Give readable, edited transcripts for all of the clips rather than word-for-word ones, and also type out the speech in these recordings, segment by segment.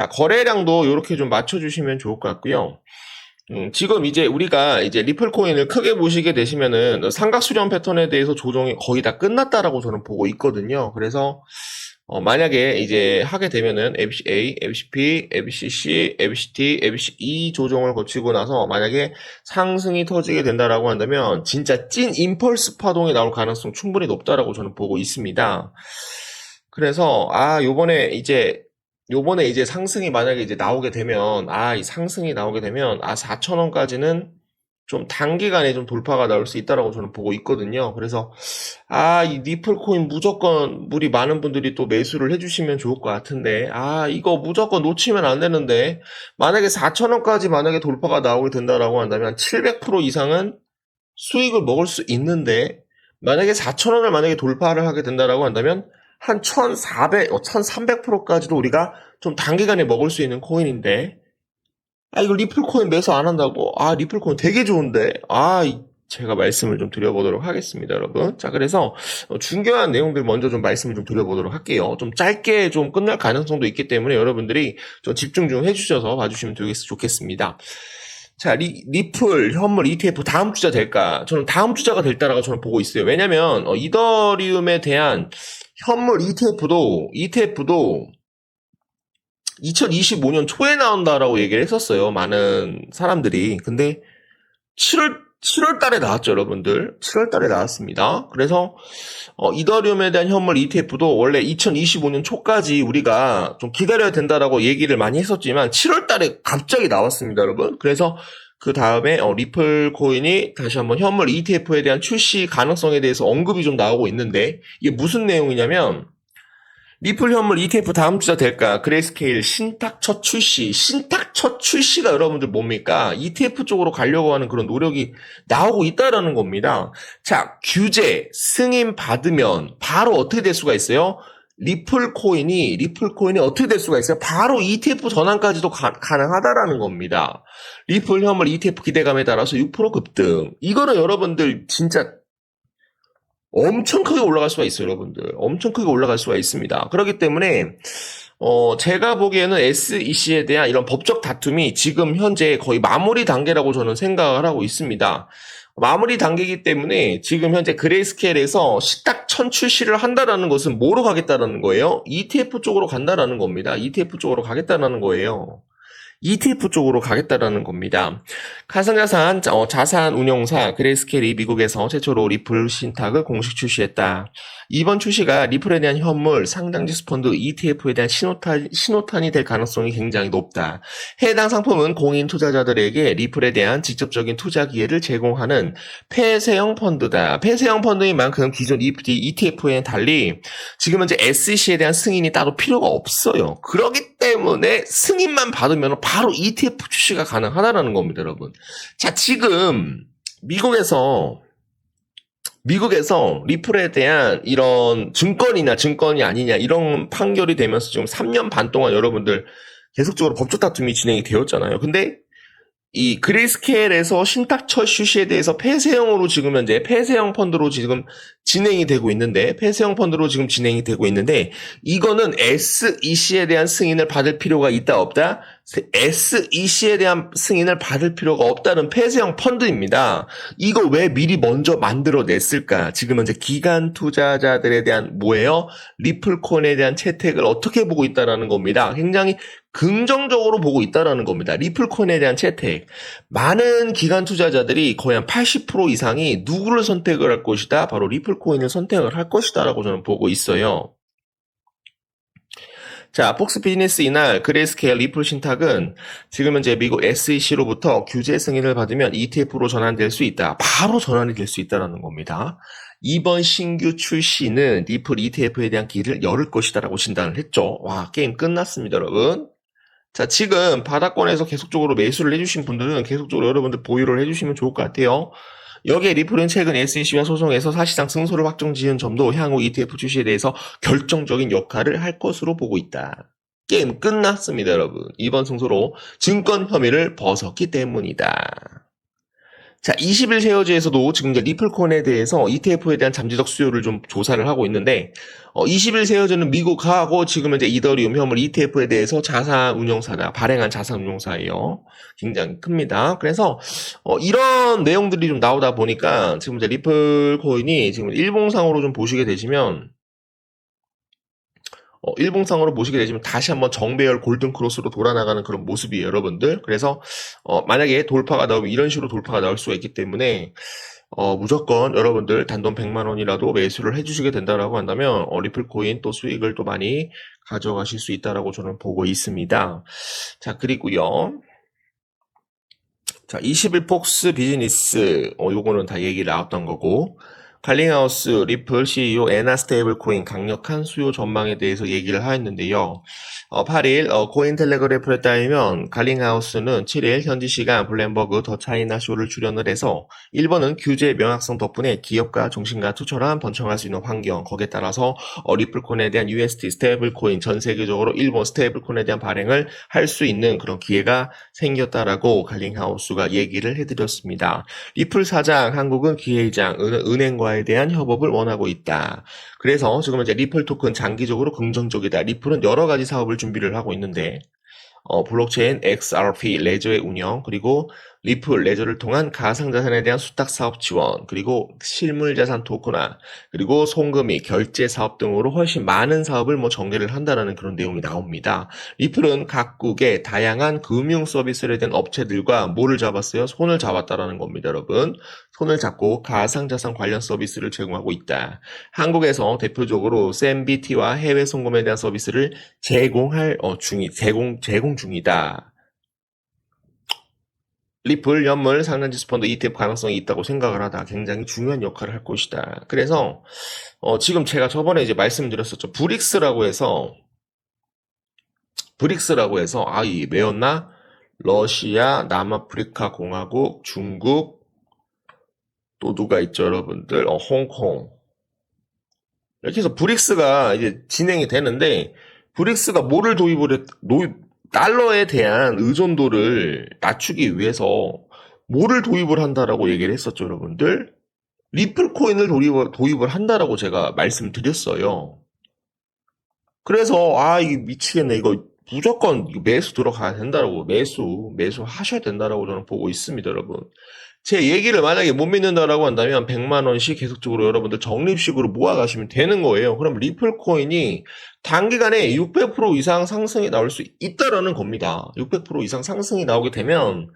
자, 거래량도 이렇게 좀 맞춰주시면 좋을 것 같고요. 지금 이제 우리가 이제 리플 코인을 크게 보시게 되시면은 삼각 수렴 패턴에 대해서 조정이 거의 다 끝났다라고 저는 보고 있거든요. 그래서 만약에 이제 하게 되면은 ABC, ABCP, ABCC, ABCT, ABC 조정을 거치고 나서 만약에 상승이 터지게 된다라고 한다면 진짜 찐 임펄스 파동이 나올 가능성 충분히 높다라고 저는 보고 있습니다. 그래서 요번에 이제 상승이 만약에 이제 나오게 되면 이 상승이 나오게 되면 4,000원까지는 좀 단기간에 좀 돌파가 나올 수 있다라고 저는 보고 있거든요. 그래서 이 리플 코인 무조건 우리 많은 분들이 또 매수를 해주시면 좋을 것 같은데 이거 무조건 놓치면 안 되는데 만약에 4,000원까지 만약에 돌파가 나오게 된다라고 한다면 700% 이상은 수익을 먹을 수 있는데 만약에 4,000원을 만약에 돌파를 하게 된다라고 한다면 한 1,400, 1,300%까지도 우리가 좀 단기간에 먹을 수 있는 코인인데 이거 리플 코인 매수 안 한다고? 리플 코인 되게 좋은데. 제가 말씀을 좀 드려보도록 하겠습니다, 여러분. 자, 그래서 중요한 내용들 먼저 좀 말씀을 좀 드려보도록 할게요. 좀 짧게 좀 끝날 가능성도 있기 때문에 여러분들이 좀 집중 좀 해주셔서 봐주시면 좋겠습니다. 자, 리플, 현물, ETF 다음 주자 될까? 저는 다음 주자가 될 거라고 저는 보고 있어요. 왜냐면 이더리움에 대한 현물 ETF도 2025년 초에 나온다라고 얘기를 했었어요. 많은 사람들이. 근데 7월 달에 나왔죠, 여러분들. 7월 달에 나왔습니다. 그래서 이더리움에 대한 현물 ETF도 원래 2025년 초까지 우리가 좀 기다려야 된다라고 얘기를 많이 했었지만 7월 달에 갑자기 나왔습니다, 여러분. 그래서 그 다음에 리플 코인이 다시 한번 현물 ETF에 대한 출시 가능성에 대해서 언급이 좀 나오고 있는데 이게 무슨 내용이냐면 리플 현물 ETF 다음 주자 될까? 그레이스케일 신탁 첫 출시가 여러분들 뭡니까? ETF 쪽으로 가려고 하는 그런 노력이 나오고 있다라는 겁니다. 자, 규제, 승인 받으면 바로 어떻게 될 수가 있어요? 리플 코인이 어떻게 될 수가 있어요? 바로 ETF 전환까지도 가능하다라는 겁니다. 리플 현물 ETF 기대감에 따라서 6% 급등. 이거는 여러분들 진짜 엄청 크게 올라갈 수가 있어요, 여러분들. 엄청 크게 올라갈 수가 있습니다. 그렇기 때문에 제가 보기에는 SEC에 대한 이런 법적 다툼이 지금 현재 거의 마무리 단계라고 저는 생각을 하고 있습니다. 마무리 단계이기 때문에 지금 현재 그레이스케일에서 시딱 천 출시를 한다라는 것은 뭐로 가겠다라는 거예요? ETF 쪽으로 간다라는 겁니다. ETF 쪽으로 가겠다라는 거예요. ETF 쪽으로 가겠다라는 겁니다. 가상자산 자산 운용사 그레이스케일이 미국에서 최초로 리플 신탁을 공식 출시했다. 이번 출시가 리플에 대한 현물, 상장지수 펀드, ETF에 대한 신호탄이 될 가능성이 굉장히 높다. 해당 상품은 공인 투자자들에게 리플에 대한 직접적인 투자 기회를 제공하는 폐쇄형 펀드다. 폐쇄형 펀드인 만큼 기존 ETF에는 달리 지금 현재 SEC에 대한 승인이 따로 필요가 없어요. 그렇기 때문에 승인만 받으면 바로 ETF 출시가 가능하다라는 겁니다, 여러분. 자, 지금 미국에서 리플에 대한 이런 증권이 아니냐 이런 판결이 되면서 지금 3년 반 동안 여러분들 계속적으로 법적 다툼이 진행이 되었잖아요. 근데 이 그레이스케일에서 신탁처 출시에 대해서 폐쇄형 펀드로 지금 진행이 되고 있는데 이거는 SEC에 대한 승인을 받을 필요가 있다 없다? SEC에 대한 승인을 받을 필요가 없다는 폐쇄형 펀드입니다. 이거 왜 미리 먼저 만들어냈을까? 지금 현재 기관 투자자들에 대한 리플코인에 대한 채택을 어떻게 보고 있다라는 겁니다. 굉장히 긍정적으로 보고 있다라는 겁니다. 리플코인에 대한 채택. 많은 기관 투자자들이 거의 한 80% 이상이 누구를 선택을 할 것이다? 바로 리플코인을 선택을 할 것이다라고 저는 보고 있어요. 자, 폭스 비즈니스 이날 그레이스케일 리플 신탁은 지금 현재 미국 SEC로부터 규제 승인을 받으면 ETF로 전환될 수 있다. 바로 전환이 될 수 있다는 겁니다. 이번 신규 출시는 리플 ETF에 대한 길을 열을 것이다라고 진단을 했죠. 와, 게임 끝났습니다, 여러분. 자, 지금 바닥권에서 계속적으로 매수를 해주신 분들은 계속적으로 여러분들 보유를 해주시면 좋을 것 같아요. 여기에 리플은 최근 SEC와 소송에서 사실상 승소를 확정지은 점도 향후 ETF 출시에 대해서 결정적인 역할을 할 것으로 보고 있다. 게임 끝났습니다, 여러분. 이번 승소로 증권 혐의를 벗었기 때문이다. 자, 20일 세어지에서도 지금 이제 리플코인에 대해서 ETF에 대한 잠재적 수요를 좀 조사를 하고 있는데, 20일 세어지는 미국하고 지금 이제 이더리움 현물 ETF에 대해서 자산 운용사다, 발행한 자산 운용사예요. 굉장히 큽니다. 그래서, 이런 내용들이 좀 나오다 보니까 지금 이제 리플코인이 지금 일봉상으로 좀 보시게 되시면, 일봉상으로 보시게 되시면 다시 한번 정배열 골든크로스로 돌아나가는 그런 모습이에요, 여러분들. 그래서, 만약에 돌파가 나오면 이런 식으로 돌파가 나올 수가 있기 때문에, 무조건 여러분들 단돈 100만 원이라도 매수를 해주시게 된다라고 한다면, 리플코인 또 수익을 또 많이 가져가실 수 있다라고 저는 보고 있습니다. 자, 그리고요. 자, 21폭스 비즈니스, 요거는 다 얘기 나왔던 거고, 칼링하우스, 리플, CEO, 에나 스테이블코인 강력한 수요 전망에 대해서 얘기를 하였는데요. 8일 코인텔레그래프에 따르면 칼링하우스는 7일 현지 시간 블룸버그 더 차이나 쇼를 출연을 해서 일본은 규제 명확성 덕분에 기업과 종신과 투철한 번창할 수 있는 환경, 거기에 따라서 리플코인에 대한 USD 스테이블코인 전 세계적으로 일본 스테이블코인에 대한 발행을 할 수 있는 그런 기회가 생겼다라고 칼링하우스가 얘기를 해드렸습니다. 리플 사장, 한국은 기회장, 은행과에 대한 협업을 원하고 있다. 그래서 지금 이제 리플 토큰 장기적으로 긍정적이다. 리플은 여러 가지 사업을 준비를 하고 있는데, 블록체인 XRP 레저의 운영, 그리고 리플 레저를 통한 가상자산에 대한 수탁 사업 지원, 그리고 실물자산 토큰화, 그리고 송금이 결제 사업 등으로 훨씬 많은 사업을 전개를 한다라는 그런 내용이 나옵니다. 리플은 각국의 다양한 금융 서비스에 대한 업체들과 뭐를 잡았어요? 손을 잡았다라는 겁니다, 여러분. 손을 잡고 가상자산 관련 서비스를 제공하고 있다. 한국에서 대표적으로 샌비티와 해외 송금에 대한 서비스를 제공 중이다. 리플, 연물, 상단지수 펀드, ETF 가능성이 있다고 생각을 하다 굉장히 중요한 역할을 할 것이다. 그래서 지금 제가 저번에 이제 말씀드렸었죠. 브릭스라고 해서 이 왜였나? 러시아, 남아프리카 공화국, 중국, 또 누가 있죠, 여러분들? 홍콩. 이렇게 해서 브릭스가 이제 진행이 되는데, 브릭스가 뭐를 달러에 대한 의존도를 낮추기 위해서 뭐를 도입을 한다라고 얘기를 했었죠, 여러분들? 리플 코인을 도입을 한다라고 제가 말씀드렸어요. 그래서, 이게 미치겠네. 이거 무조건 매수 들어가야 된다라고, 매수 하셔야 된다라고 저는 보고 있습니다, 여러분. 제 얘기를 만약에 못 믿는다라고 한다면 100만 원씩 계속적으로 여러분들 적립식으로 모아가시면 되는 거예요. 그럼 리플 코인이 단기간에 600% 이상 상승이 나올 수 있다라는 겁니다. 600% 이상 상승이 나오게 되면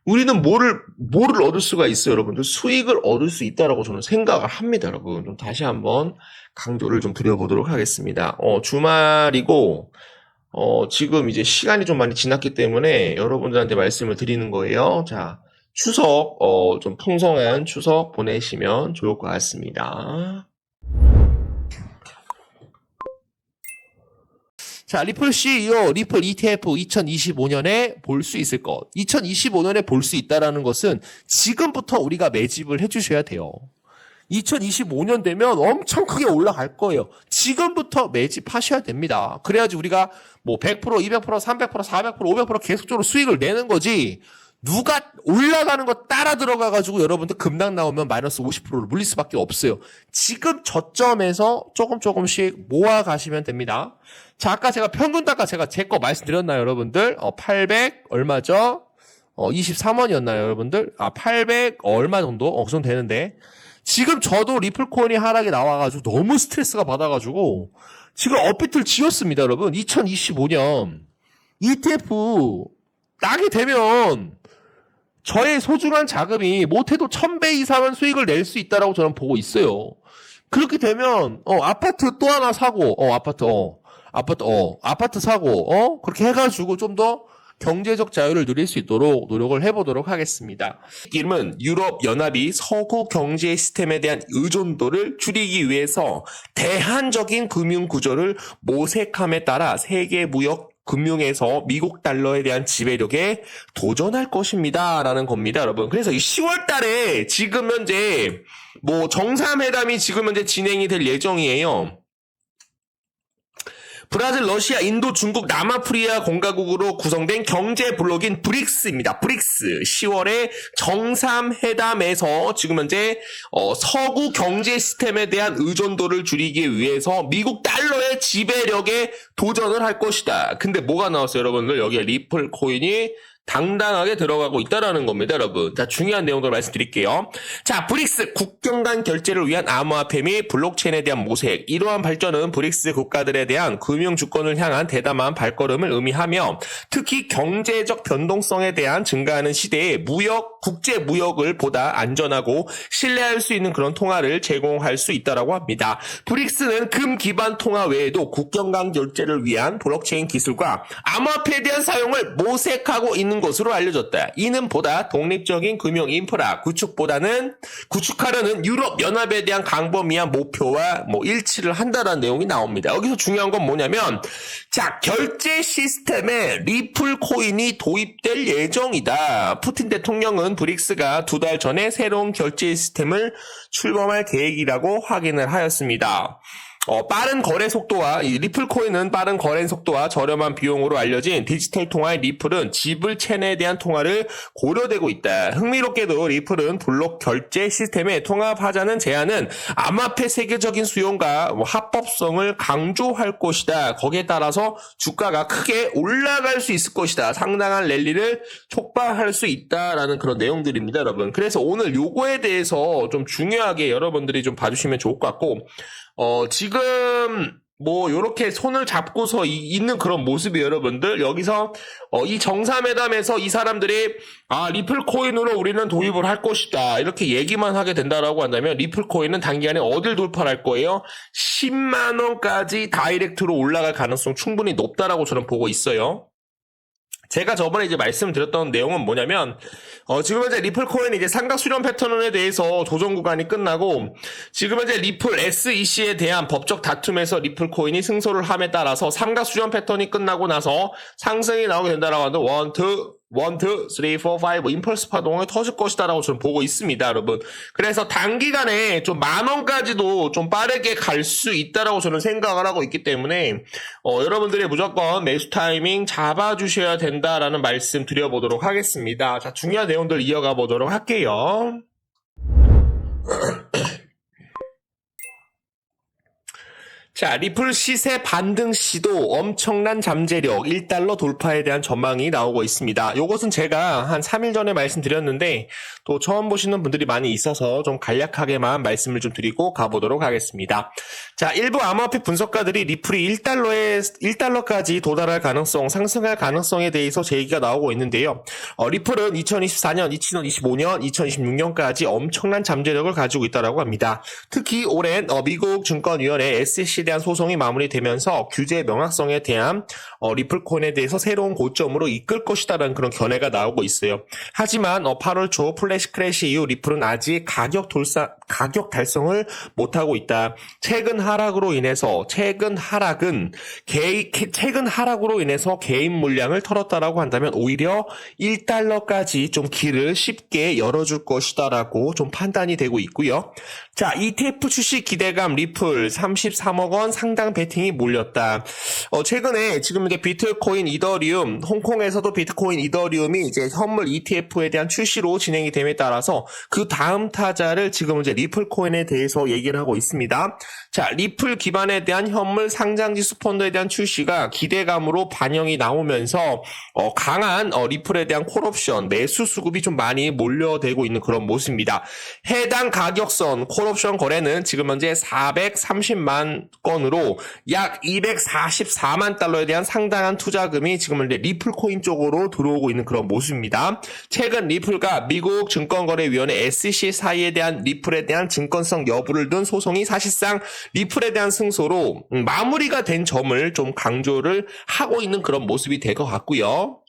우리는 뭐를 얻을 수가 있어요, 여러분들? 수익을 얻을 수 있다라고 저는 생각을 합니다, 여러분. 좀 다시 한번 강조를 좀 드려보도록 하겠습니다. 주말이고, 지금 이제 시간이 좀 많이 지났기 때문에 여러분들한테 말씀을 드리는 거예요. 자, 추석, 좀 풍성한 추석 보내시면 좋을 것 같습니다. 자, 리플 CEO, 리플 ETF 2025년에 볼 수 있을 것. 2025년에 볼 수 있다라는 것은 지금부터 우리가 매집을 해주셔야 돼요. 2025년 되면 엄청 크게 올라갈 거예요. 지금부터 매집하셔야 됩니다. 그래야지 우리가 뭐 100%, 200%, 300%, 400%, 500% 계속적으로 수익을 내는 거지. 누가 올라가는 거 따라 들어가가지고 여러분들 급락 나오면 마이너스 50%를 물릴 수밖에 없어요. 지금 저점에서 조금씩 모아가시면 됩니다. 자, 아까 제가 평균단가 제 거 말씀드렸나요, 여러분들? 800 얼마죠? 23원이었나요, 여러분들? 800 얼마 정도? 그 정도 되는데. 지금 저도 리플코인이 하락이 나와가지고 너무 스트레스가 받아가지고 지금 업비트를 지었습니다, 여러분. 2025년 ETF 따게 되면 저의 소중한 자금이 못해도 1000배 이상은 수익을 낼 수 있다라고 저는 보고 있어요. 그렇게 되면 아파트 또 하나 사고 아파트 사고 그렇게 해가지고 좀 더 경제적 자유를 누릴 수 있도록 노력을 해보도록 하겠습니다. 이름은 유럽연합이 서구 경제 시스템에 대한 의존도를 줄이기 위해서 대한적인 금융구조를 모색함에 따라 세계 무역 금융에서 미국 달러에 대한 지배력에 도전할 것입니다. 라는 겁니다, 여러분. 그래서 이 10월 달에 지금 현재 정상회담이 지금 현재 진행이 될 예정이에요. 브라질, 러시아, 인도, 중국, 남아프리카 공화국으로 구성된 경제 블록인 브릭스입니다. 브릭스. 10월에 정상회담에서 지금 현재 서구 경제 시스템에 대한 의존도를 줄이기 위해서 미국 달러의 지배력에 도전을 할 것이다. 근데 뭐가 나왔어요, 여러분들? 여기에 리플 코인이 당당하게 들어가고 있다라는 겁니다, 여러분. 자, 중요한 내용들 말씀드릴게요. 자, 브릭스 국경 간 결제를 위한 암호화폐 및 블록체인에 대한 모색. 이러한 발전은 브릭스 국가들에 대한 금융 주권을 향한 대담한 발걸음을 의미하며 특히 경제적 변동성에 대한 증가하는 시대에 국제 무역을 보다 안전하고 신뢰할 수 있는 그런 통화를 제공할 수 있다라고 합니다. 브릭스는 금 기반 통화 외에도 국경 간 결제를 위한 블록체인 기술과 암호화폐에 대한 사용을 모색하고 있는 것으로 알려졌다. 이는 보다 독립적인 금융 인프라 구축하려는 유럽 연합에 대한 광범위한 목표와 일치를 한다는 내용이 나옵니다. 여기서 중요한 건 뭐냐면, 자, 결제 시스템에 리플 코인이 도입될 예정이다. 푸틴 대통령은 브릭스가 2달 전에 새로운 결제 시스템을 출범할 계획이라고 확인을 하였습니다. 빠른 거래 속도와 이 리플 코인은 빠른 거래 속도와 저렴한 비용으로 알려진 디지털 통화인 리플은 지불 체내에 대한 통화를 고려되고 있다. 흥미롭게도 리플은 블록 결제 시스템에 통합하자는 제안은 암호화폐 세계적인 수용과 합법성을 강조할 것이다. 거기에 따라서 주가가 크게 올라갈 수 있을 것이다. 상당한 랠리를 촉발할 수 있다라는 그런 내용들입니다, 여러분. 그래서 오늘 요거에 대해서 좀 중요하게 여러분들이 좀 봐주시면 좋을 것 같고, 지금 요렇게 손을 잡고서 있는 그런 모습이 여러분들, 여기서 이 정상회담에서 이 사람들이 리플 코인으로 우리는 도입을 할 것이다 이렇게 얘기만 하게 된다라고 한다면 리플 코인은 단기간에 어딜 돌파할 거예요? 10만 원까지 다이렉트로 올라갈 가능성 충분히 높다라고 저는 보고 있어요. 제가 저번에 이제 말씀드렸던 내용은 뭐냐면, 지금 현재 리플 코인 이제 삼각 수렴 패턴에 대해서 조정 구간이 끝나고, 지금 현재 리플 SEC에 대한 법적 다툼에서 리플 코인이 승소를 함에 따라서 삼각 수렴 패턴이 끝나고 나서 상승이 나오게 된다라고 하는데, 1, 2, 3, 4, 5 임펄스 파동이 터질 것이다라고 저는 보고 있습니다, 여러분. 그래서 단기간에 좀 10,000원까지도 좀 빠르게 갈 수 있다라고 저는 생각을 하고 있기 때문에 여러분들이 무조건 매수 타이밍 잡아주셔야 된다라는 말씀 드려보도록 하겠습니다. 자, 중요한 내용들 이어가 보도록 할게요. 자, 리플 시세 반등 시도 엄청난 잠재력 1달러 돌파에 대한 전망이 나오고 있습니다. 이것은 제가 한 3일 전에 말씀드렸는데 또 처음 보시는 분들이 많이 있어서 좀 간략하게만 말씀을 좀 드리고 가보도록 하겠습니다. 자, 일부 암호화폐 분석가들이 리플이 1달러까지 도달할 가능성, 상승할 가능성에 대해서 제기가 나오고 있는데요. 리플은 2024년, 2025년, 2026년까지 엄청난 잠재력을 가지고 있다고 합니다. 특히 올해 미국 증권위원회 SEC에 대한 소송이 마무리되면서 규제 명확성에 대한 리플 코인에 대해서 새로운 고점으로 이끌 것이다라는 그런 견해가 나오고 있어요. 하지만 8월 초 플래시 크래시 이후 리플은 아직 가격 달성을 못하고 있다. 최근 하락으로 인해서 개인 물량을 털었다라고 한다면 오히려 1달러까지 좀 길을 쉽게 열어줄 것이다라고 좀 판단이 되고 있고요. 자, ETF 출시 기대감 리플 33억 원 상당 베팅이 몰렸다. 최근에 지금 이제 비트코인, 이더리움, 홍콩에서도 비트코인, 이더리움이 이제 현물 ETF에 대한 출시로 진행이 됨에 따라서 그 다음 타자를 지금 이제 리플 코인에 대해서 얘기를 하고 있습니다. 자, 리플 기반에 대한 현물 상장지수 펀드에 대한 출시가 기대감으로 반영이 나오면서 강한 리플에 대한 콜옵션 매수 수급이 좀 많이 몰려대고 있는 그런 모습입니다. 해당 가격선 콜옵션 거래는 지금 현재 430만 건으로 약 244만 달러에 대한 상당한 투자금이 지금 현재 리플 코인 쪽으로 들어오고 있는 그런 모습입니다. 최근 리플과 미국 증권거래위원회 SEC 사이에 대한 리플에 대한 증권성 여부를 둔 소송이 사실상 리플에 대한 승소로 마무리가 된 점을 좀 강조를 하고 있는 그런 모습이 될 것 같고요.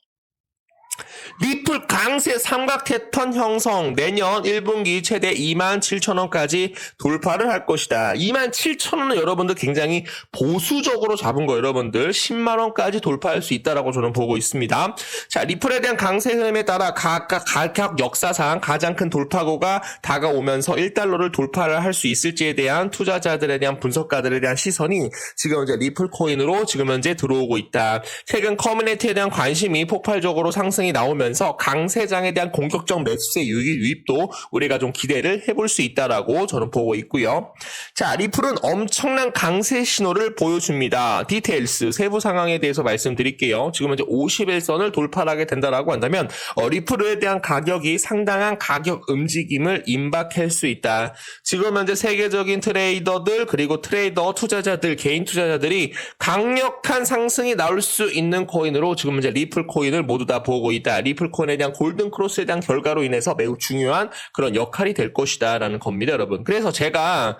리플 강세 삼각 패턴 형성 내년 1분기 최대 27,000원까지 돌파를 할 것이다. 27,000원은 여러분들 굉장히 보수적으로 잡은 거 여러분들 10만원까지 돌파할 수 있다라고 저는 보고 있습니다. 자, 리플에 대한 강세 흐름에 따라 각각 가격 역사상 가장 큰 돌파구가 다가오면서 1달러를 돌파를 할 수 있을지에 대한 투자자들에 대한 분석가들에 대한 시선이 지금 이제 리플 코인으로 지금 현재 들어오고 있다. 최근 커뮤니티에 대한 관심이 폭발적으로 상승이 나오면서 강세장에 대한 공격적 매수세 유입도 우리가 좀 기대를 해볼 수 있다라고 저는 보고 있고요. 자, 리플은 엄청난 강세 신호를 보여줍니다. 디테일스 세부 상황에 대해서 말씀드릴게요. 지금 현재 51선을 돌파하게 된다라고 한다면 리플에 대한 가격이 상당한 가격 움직임을 임박할 수 있다. 지금 현재 세계적인 트레이더들 그리고 트레이더 투자자들 개인 투자자들이 강력한 상승이 나올 수 있는 코인으로 지금 현재 리플 코인을 모두 다 보고 있다. 리플 코인에 대한 골든 크로스에 대한 결과로 인해서 매우 중요한 그런 역할이 될 것이다 라는 겁니다, 여러분. 그래서 제가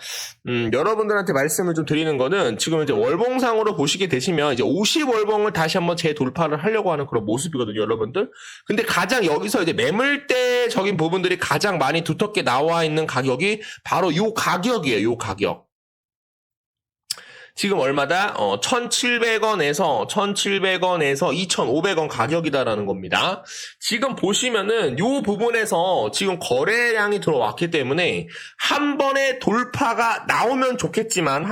여러분들한테 말씀을 좀 드리는 거는 지금 이제 월봉상으로 보시게 되시면 이제 50월봉을 다시 한번 재돌파를 하려고 하는 그런 모습이거든요, 여러분들. 근데 가장 여기서 이제 매물대적인 부분들이 가장 많이 두텁게 나와 있는 가격이 바로 요 가격이에요, 요 가격. 지금 얼마다? 1,700원에서 2,500원 가격이다라는 겁니다. 지금 보시면은 요 부분에서 지금 거래량이 들어왔기 때문에 한 번에 돌파가 나오면 좋겠지만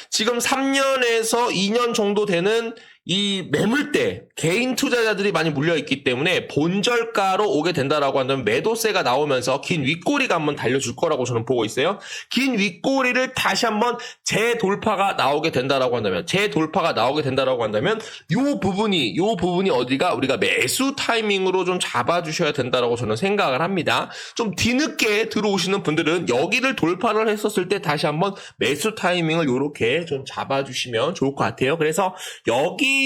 지금 3년에서 2년 정도 되는 이 매물대 개인 투자자들이 많이 물려있기 때문에 본절가로 오게 된다라고 한다면 매도세가 나오면서 긴 윗꼬리가 한번 달려줄 거라고 저는 보고 있어요. 긴 윗꼬리를 다시 한번 재돌파가 나오게 된다라고 한다면 요 부분이 어디가 우리가 매수 타이밍으로 좀 잡아주셔야 된다라고 저는 생각을 합니다. 좀 뒤늦게 들어오시는 분들은 여기를 돌파를 했었을 때 다시 한번 매수 타이밍을 요렇게 좀 잡아주시면 좋을 것 같아요. 그래서 여기서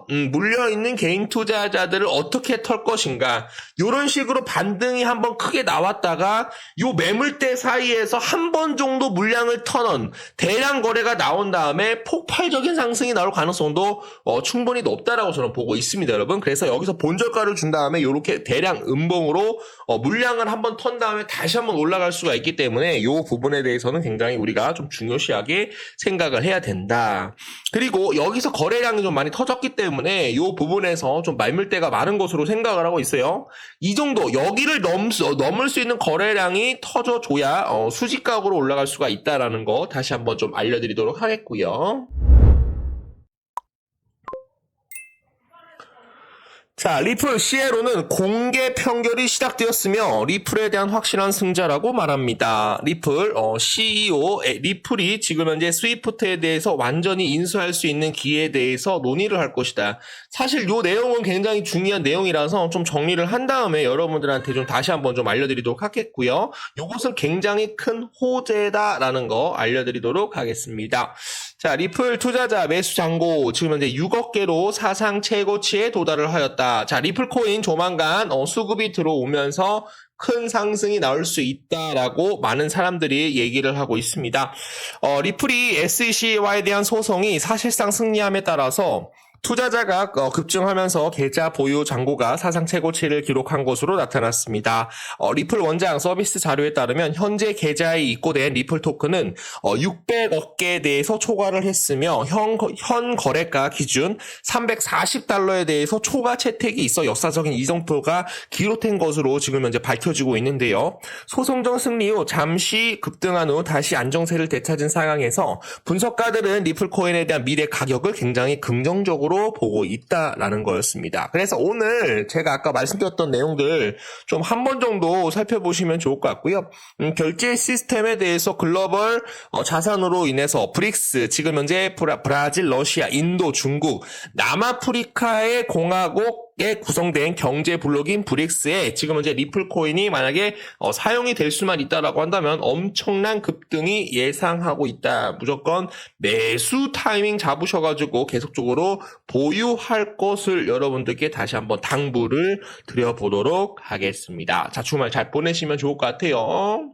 물려있는 개인 투자자들을 어떻게 털 것인가, 이런 식으로 반등이 한번 크게 나왔다가 요 매물대 사이에서 한 번 정도 물량을 터는 대량 거래가 나온 다음에 폭발적인 상승이 나올 가능성도 충분히 높다라고 저는 보고 있습니다, 여러분. 그래서 여기서 본저가를 준 다음에 이렇게 대량 음봉으로 물량을 한번 턴 다음에 다시 한번 올라갈 수가 있기 때문에 이 부분에 대해서는 굉장히 우리가 좀 중요시하게 생각을 해야 된다. 그리고 여기서 거래량이 좀 많이 터졌기 때문에 이 부분에서 좀 말물대가 많은 것으로 생각을 하고 있어요. 이 정도 여기를 넘을 수 있는 거래량이 터져줘야 수직각으로 올라갈 수가 있다라는 거 다시 한번 좀 알려드리도록 하겠고요. 자, 리플 시에로는 공개 평결이 시작되었으며 리플에 대한 확실한 승자라고 말합니다. 리플 CEO 리플이 지금 현재 스위프트에 대해서 완전히 인수할 수 있는 기회에 대해서 논의를 할 것이다. 사실 이 내용은 굉장히 중요한 내용이라서 좀 정리를 한 다음에 여러분들한테 좀 다시 한번 좀 알려드리도록 하겠고요. 이것은 굉장히 큰 호재다라는 거 알려드리도록 하겠습니다. 자, 리플 투자자 매수 잔고 지금 현재 6억 개로 사상 최고치에 도달을 하였다. 자, 리플 코인 조만간 수급이 들어오면서 큰 상승이 나올 수 있다라고 많은 사람들이 얘기를 하고 있습니다. 리플이 SEC와에 대한 소송이 사실상 승리함에 따라서 투자자가 급증하면서 계좌 보유 잔고가 사상 최고치를 기록한 것으로 나타났습니다. 리플 원장 서비스 자료에 따르면 현재 계좌에 입고된 리플 토큰은 600억 개에 대해서 초과를 했으며 현 거래가 기준 340달러에 대해서 초과 채택이 있어 역사적인 이정표가 기록된 것으로 지금 현재 밝혀지고 있는데요. 소송전 승리 후 잠시 급등한 후 다시 안정세를 되찾은 상황에서 분석가들은 리플 코인에 대한 미래 가격을 굉장히 긍정적으로 보고 있다라는 거였습니다. 그래서 오늘 제가 아까 말씀드렸던 내용들 좀 한 번 정도 살펴보시면 좋을 것 같고요. 결제 시스템에 대해서 글로벌 자산으로 인해서 브릭스, 지금 현재 브라질, 러시아, 인도, 중국, 남아프리카의 공화국에 구성된 경제 블록인 브릭스에 지금 현재 리플 코인이 만약에 사용이 될 수만 있다라고 한다면 엄청난 급등이 예상하고 있다. 무조건 매수 타이밍 잡으셔가지고 계속적으로 보유할 것을 여러분들께 다시 한번 당부를 드려보도록 하겠습니다. 자, 주말 잘 보내시면 좋을 것 같아요.